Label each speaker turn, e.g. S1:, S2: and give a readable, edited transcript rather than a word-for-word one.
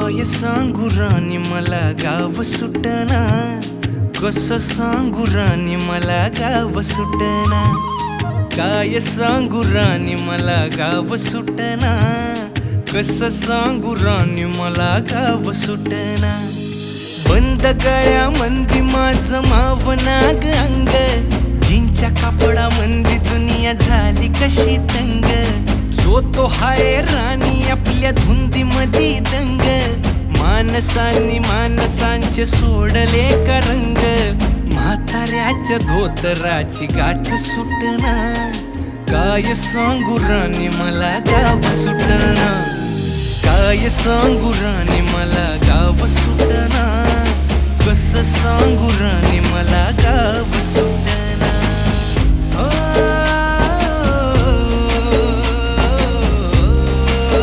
S1: काय सांगू राणी मला गाव सुटना, कसं सांगू राणी मला गाव सुटना, काय सांगू राणी मला गाव सुटना, कसं सांगू राणी मला गाव सुटना। बंद गळ्यामंदी माझं मावनाग अंग, जीनच्या कापडामंदी दुनिया झाली कशी तंग, जो तो हाय राणी आपल्या धुंदीमधी दंग, माणसांनी माणसांचे सोडले का रंग, म्हाताऱ्याच्या धोतराची गाठ सुटना, काय सांगू राणी मला गाव सुटना, काय सांगू राणी मला गाव सुटना, कसं सांगू राणी मला गाव सुटना।